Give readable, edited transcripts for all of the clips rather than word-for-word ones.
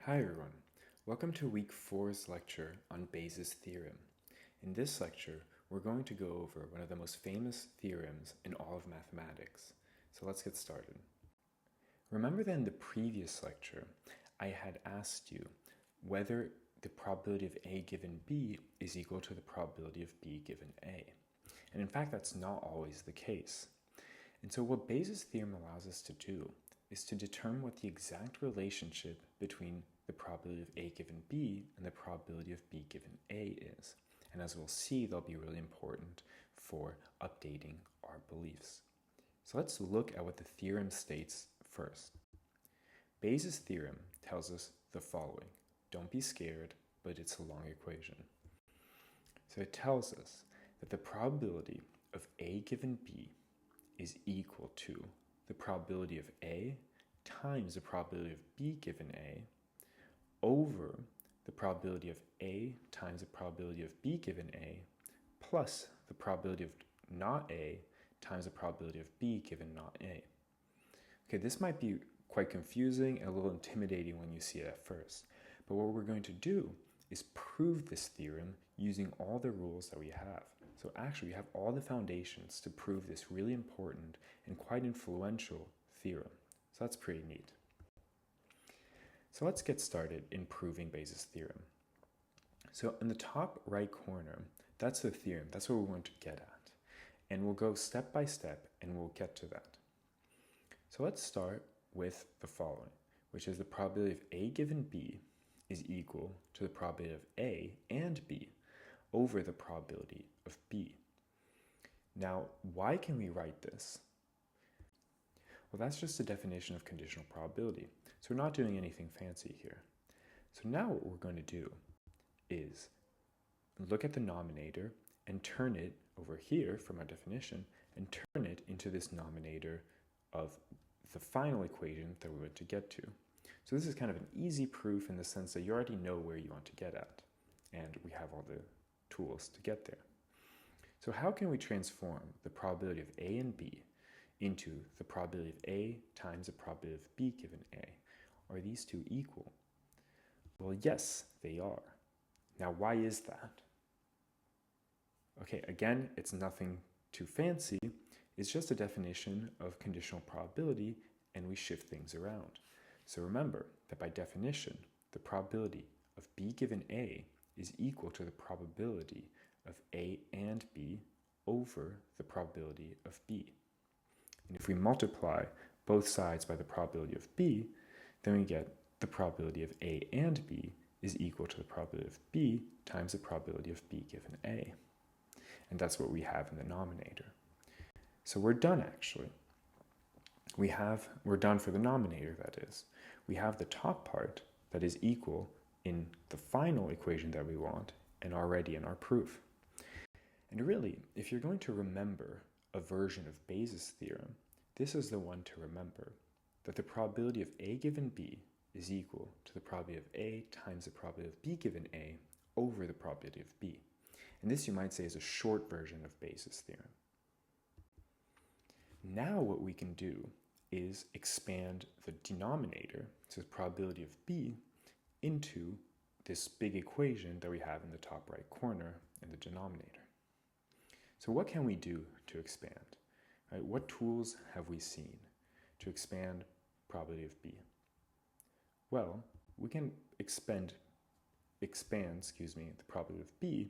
Hi everyone, welcome to week 4's lecture on Bayes' theorem. In this lecture, we're going to go over one of the most famous theorems in all of mathematics. So let's get started. Remember that in the previous lecture, I had asked you whether the probability of A given B is equal to the probability of B given A. And in fact, that's not always the case. And so what Bayes' theorem allows us to do is to determine what the exact relationship between the probability of A given B and the probability of B given A is. And as we'll see, they'll be really important for updating our beliefs. So let's look at what the theorem states first. Bayes' theorem tells us the following. Don't be scared, but it's a long equation. So it tells us that the probability of A given B is equal to the probability of A times the probability of B given A over the probability of A times the probability of B given A plus the probability of not A times the probability of B given not A. Okay, this might be quite confusing and a little intimidating when you see it at first, but what we're going to do is prove this theorem using all the rules that we have. So actually, we have all the foundations to prove this really important and quite influential theorem. So that's pretty neat. So let's get started in proving Bayes' theorem. So in the top right corner, that's the theorem. That's what we're going to get at. And we'll go step by step and we'll get to that. So let's start with the following, which is the probability of A given B is equal to the probability of A and B over the probability of B. Now, why can we write this? Well, that's just a definition of conditional probability. So we're not doing anything fancy here. So now what we're going to do is look at the denominator and turn it over here from our definition and turn it into this denominator of the final equation that we want to get to. So this is kind of an easy proof in the sense that you already know where you want to get at, and we have all the tools to get there. So how can we transform the probability of A and B into the probability of A times the probability of B given A? Are these two equal? Well, yes, they are. Now, why is that? Okay, again, it's nothing too fancy. It's just a definition of conditional probability, and we shift things around. So remember that by definition, the probability of B given A is equal to the probability of A and B over the probability of B. And if we multiply both sides by the probability of B, then we get the probability of A and B is equal to the probability of B times the probability of B given A. And that's what we have in the denominator. So we're done actually. We're done for the denominator, that is. We have the top part that is equal in the final equation that we want and already in our proof. And really, if you're going to remember a version of Bayes' theorem, this is the one to remember, that the probability of A given B is equal to the probability of A times the probability of B given A over the probability of B. And this, you might say, is a short version of Bayes' theorem. Now what we can do is expand the denominator, so the probability of B, into this big equation that we have in the top right corner in the denominator. So what can we do to expand? Right? What tools have we seen to expand probability of B? Well, we can expand the probability of B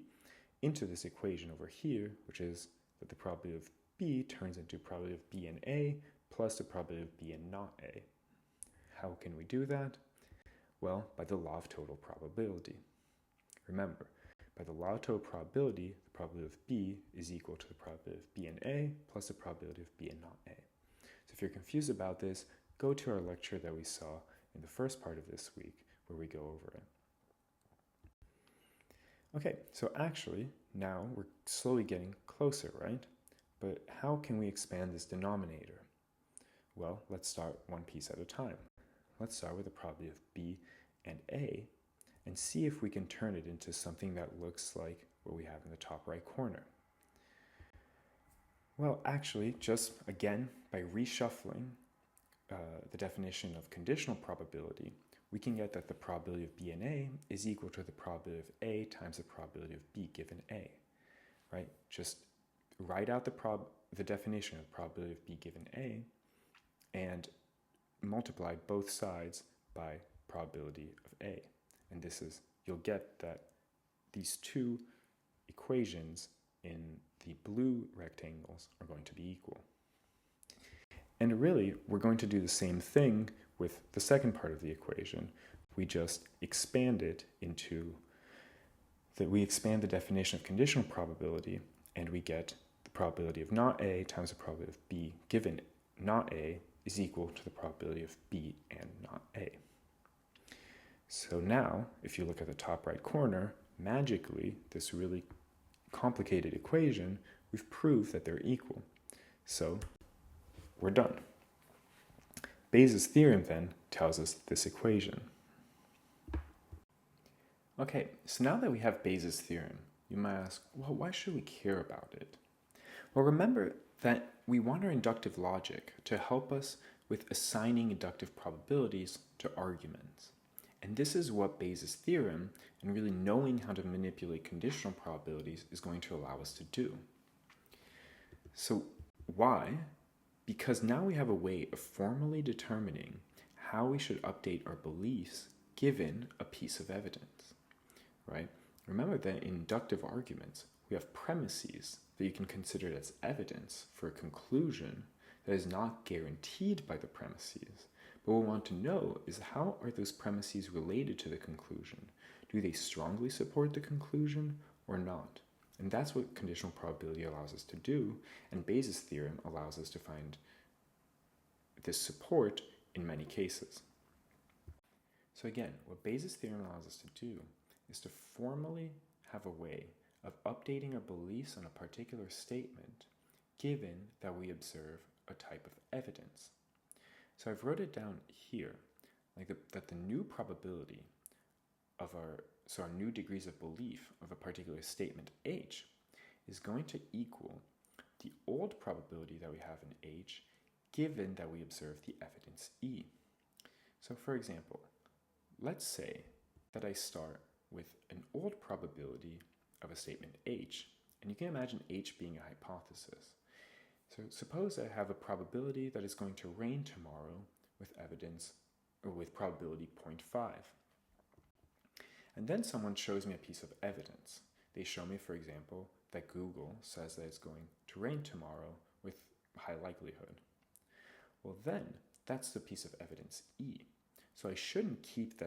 into this equation over here, which is that the probability of B turns into probability of B and A plus the probability of B and not A. How can we do that? Well, by the law of total probability. Remember, by the law of total probability, the probability of B is equal to the probability of B and A plus the probability of B and not A. So if you're confused about this, go to our lecture that we saw in the first part of this week where we go over it. Okay, so actually, now we're slowly getting closer, right? But how can we expand this denominator? Well, let's start one piece at a time. Let's start with the probability of B and A and see if we can turn it into something that looks like what we have in the top right corner. Well, actually, just again, by reshuffling the definition of conditional probability, we can get that the probability of B and A is equal to the probability of A times the probability of B given A, right? Just write out the definition of probability of B given A and multiply both sides by probability of A. And you'll get that these two equations in the blue rectangles are going to be equal. And really, we're going to do the same thing with the second part of the equation. We just expand it we expand the definition of conditional probability, and we get the probability of not A times the probability of B given not A is equal to the probability of B and not A. So now, if you look at the top right corner, magically, this really complicated equation, we've proved that they're equal. So we're done. Bayes' theorem then tells us this equation. Okay, so now that we have Bayes' theorem, you might ask, well, why should we care about it? Well, remember that we want our inductive logic to help us with assigning inductive probabilities to arguments. And this is what Bayes' theorem and really knowing how to manipulate conditional probabilities is going to allow us to do. So why? Because now we have a way of formally determining how we should update our beliefs given a piece of evidence, right? Remember that in inductive arguments, we have premises that you can consider as evidence for a conclusion that is not guaranteed by the premises. But what we want to know is how are those premises related to the conclusion? Do they strongly support the conclusion or not? And that's what conditional probability allows us to do, and Bayes' theorem allows us to find this support in many cases. So again, what Bayes' theorem allows us to do is to formally have a way of updating our beliefs on a particular statement given that we observe a type of evidence. So I've wrote it down here, that the new probability of our new degrees of belief of a particular statement H is going to equal the old probability that we have in H given that we observe the evidence E. So for example, let's say that I start with an old probability of a statement H, and you can imagine H being a hypothesis. So suppose I have a probability that it's going to rain tomorrow with evidence, or with probability 0.5. And then someone shows me a piece of evidence. They show me, for example, that Google says that it's going to rain tomorrow with high likelihood. Well then, that's the piece of evidence E. So I shouldn't keep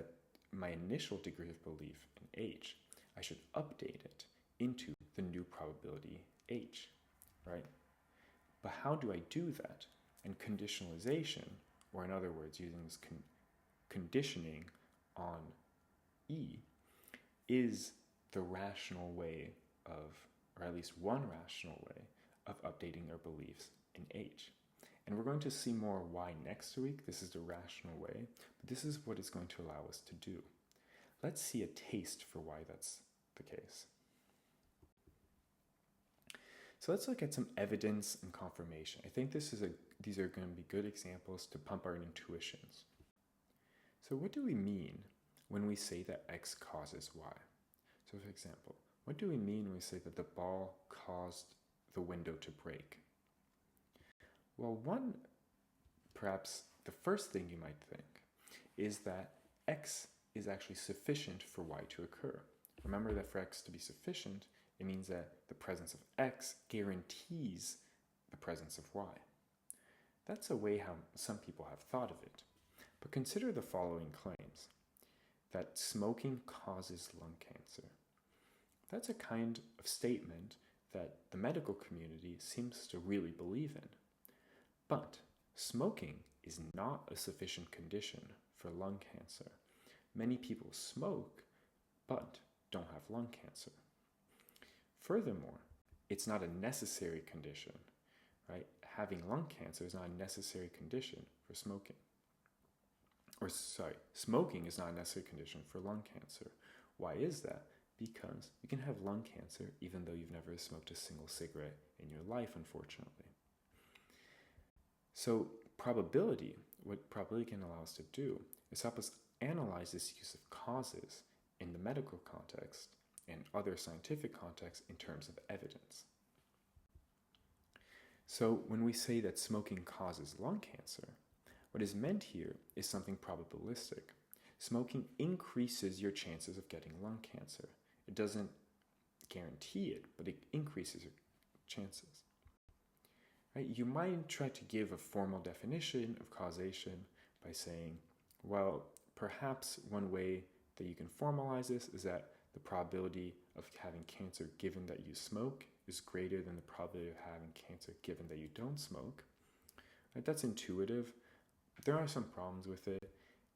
my initial degree of belief in H. I should update it into the new probability H, right? But how do I do that? And conditionalization, or in other words, using this conditioning on E, is the rational way of, or at least one rational way, of updating our beliefs in H. And we're going to see more why next week. This is the rational way, but this is what it's going to allow us to do. Let's see a taste for why that's the case. So let's look at some evidence and confirmation. I think these are going to be good examples to pump our intuitions. So what do we mean when we say that X causes Y? So for example, what do we mean when we say that the ball caused the window to break? Well, perhaps the first thing you might think is that X is actually sufficient for Y to occur. Remember that for X to be sufficient, it means that the presence of X guarantees the presence of Y. That's a way how some people have thought of it. But consider the following claims: that smoking causes lung cancer. That's a kind of statement that the medical community seems to really believe in. But smoking is not a sufficient condition for lung cancer. Many people smoke, but don't have lung cancer. Furthermore, it's not a necessary condition, right? Having lung cancer is not a necessary condition for smoking. Smoking is not a necessary condition for lung cancer. Why is that? Because you can have lung cancer even though you've never smoked a single cigarette in your life, unfortunately. So what probability can allow us to do is help us analyze this use of causes in the medical context and other scientific contexts in terms of evidence. So when we say that smoking causes lung cancer, what is meant here is something probabilistic. Smoking increases your chances of getting lung cancer. It doesn't guarantee it, but it increases your chances. Right? You might try to give a formal definition of causation by saying, well, perhaps one way that you can formalize this is that the probability of having cancer given that you smoke is greater than the probability of having cancer given that you don't smoke. Right? That's intuitive. There are some problems with it,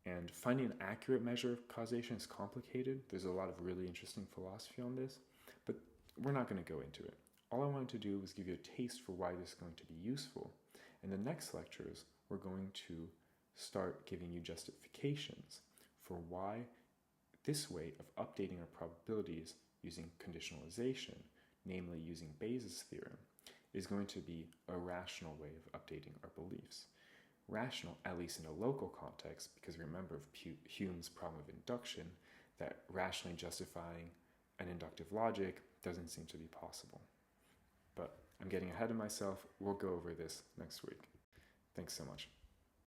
and finding an accurate measure of causation is complicated. There's a lot of really interesting philosophy on this, but we're not going to go into it. All I wanted to do was give you a taste for why this is going to be useful. In the next lectures, we're going to start giving you justifications for why this way of updating our probabilities using conditionalization, namely using Bayes' theorem, is going to be a rational way of updating our beliefs. Rational, at least in a local context, because remember of Hume's problem of induction, that rationally justifying an inductive logic doesn't seem to be possible. But I'm getting ahead of myself. We'll go over this next week. Thanks so much.